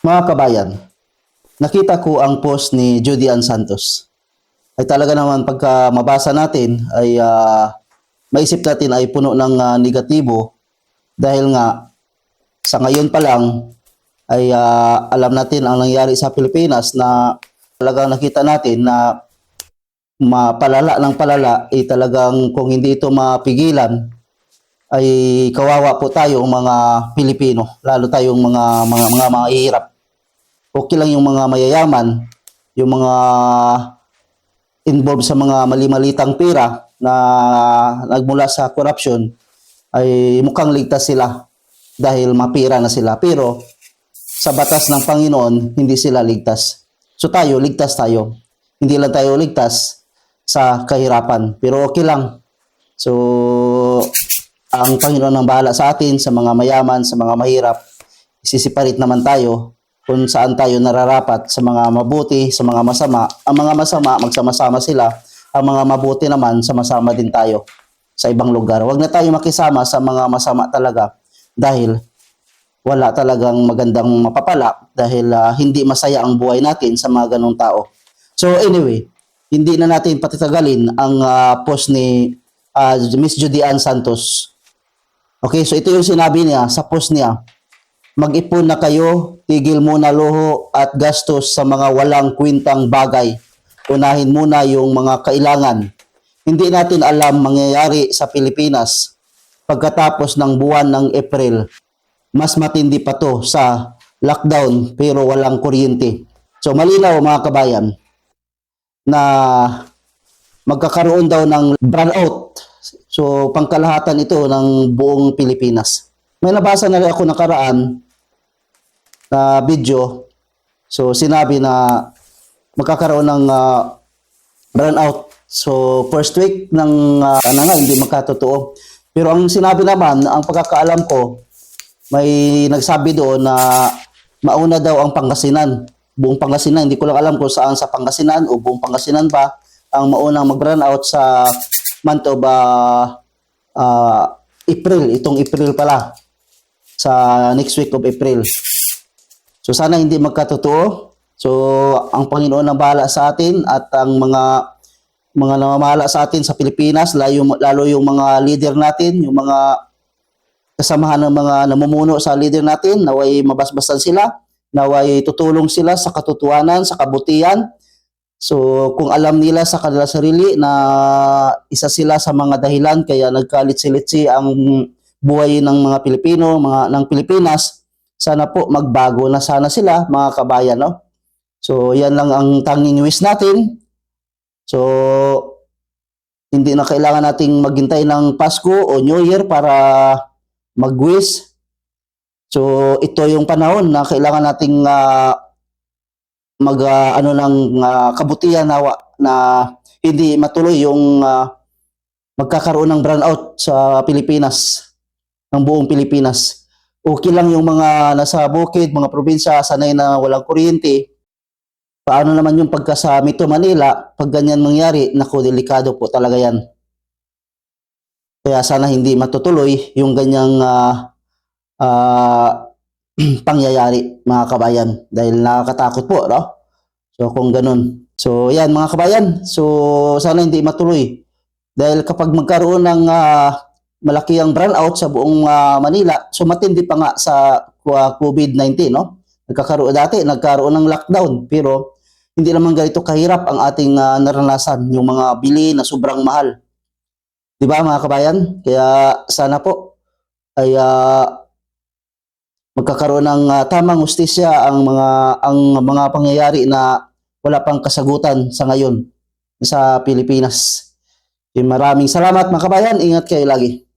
Mga kabayan, nakita ko ang post ni Judy Ann Santos. Ay talaga naman pagka mabasa natin ay maisip natin ay puno ng negatibo dahil nga sa ngayon pa lang ay alam natin ang nangyari sa Pilipinas na talagang nakita natin na mapalala ng palala ay talagang kung hindi ito mapigilan ay kawawa po tayong mga Pilipino, lalo tayong mga mahihirap. Okay lang yung mga mayayaman, yung mga involved sa mga mali-malitang pera na nagmula sa corruption ay mukhang ligtas sila dahil mapira na sila. Pero sa batas ng Panginoon, hindi sila ligtas. So tayo, ligtas tayo. Hindi lang tayo ligtas sa kahirapan. Pero okay lang. So, ang Panginoon ang bahala sa atin, sa mga mayaman, sa mga mahirap. Isisiparit naman tayo kung saan tayo nararapat sa mga mabuti, sa mga masama. Ang mga masama, magsama-sama sila. Ang mga mabuti naman, sama-sama din tayo sa ibang lugar. Huwag na tayo makisama sa mga masama talaga dahil wala talagang magandang mapapala dahil hindi masaya ang buhay natin sa mga ganong tao. So anyway, hindi na natin patitagalin ang post ni Miss Judy Ann Santos. Okay, so ito yung sinabi niya sa post niya. Mag-ipon na kayo, tigil muna luho at gastos sa mga walang kwintang bagay. Unahin muna yung mga kailangan. Hindi natin alam mangyayari sa Pilipinas pagkatapos ng buwan ng April. Mas matindi pa to sa lockdown pero walang kuryente. So malinaw mga kabayan na magkakaroon daw ng brownout. So pangkalahatan ito ng buong Pilipinas. May nabasa na rin ako nakaraan na video. So sinabi na magkakaroon ng brownout. So first week ng hindi magkatotoo. Pero ang sinabi naman, ang pagkakaalam ko, may nagsabi doon na mauna daw ang Pangasinan. Buong Pangasinan, hindi ko lang alam kung saan sa Pangasinan o buong Pangasinan ba ang maunang mag-run out sa month of April. Itong April pala. Sa next week of April. So sana hindi magkatotoo. So ang Panginoon ang bahala sa atin at ang mga namamahala sa atin sa Pilipinas, lalo yung mga leader natin, yung mga kasamahan ng mga namumuno sa leader natin, naway mabasbasan sila, naway tutulong sila sa katotohanan, sa kabutihan. So kung alam nila sa kanila sarili na isa sila sa mga dahilan kaya nagkalitsi-litsi ang buhay ng mga Pilipino, ng Pilipinas, sana po magbago na sana sila mga kabayan, no? So yan lang ang tanging wish natin. So hindi na kailangan nating maghintay ng Pasko o New Year para mag-wish. So ito yung panahon na kailangan nating kabutihan na hindi matuloy yung magkakaroon ng brownout sa Pilipinas, ng buong Pilipinas. Okay lang yung mga nasa bukid, mga probinsya, sanay na walang kuryente. Paano naman yung pagka sa Metro Manila, pag ganyan mangyari, naku, delikado po talaga yan. Kaya sana hindi matutuloy yung ganyang pangyayari mga kabayan dahil nakakatakot po, no? So kung ganun. So yan mga kabayan, so sana hindi matuloy dahil kapag magkaroon ng malaki ang brownout sa buong Manila, so matindi pa nga sa COVID-19, no? Nagkaroon ng lockdown pero hindi naman ganito kahirap ang ating naranasan, yung mga bili na sobrang mahal. 'Di ba mga kabayan? Kaya sana po ay magkakaroon ng tamang hustisya ang mga pangyayari na wala pang kasagutan sa ngayon sa Pilipinas. Maraming salamat mga kabayan. Ingat kayo lagi.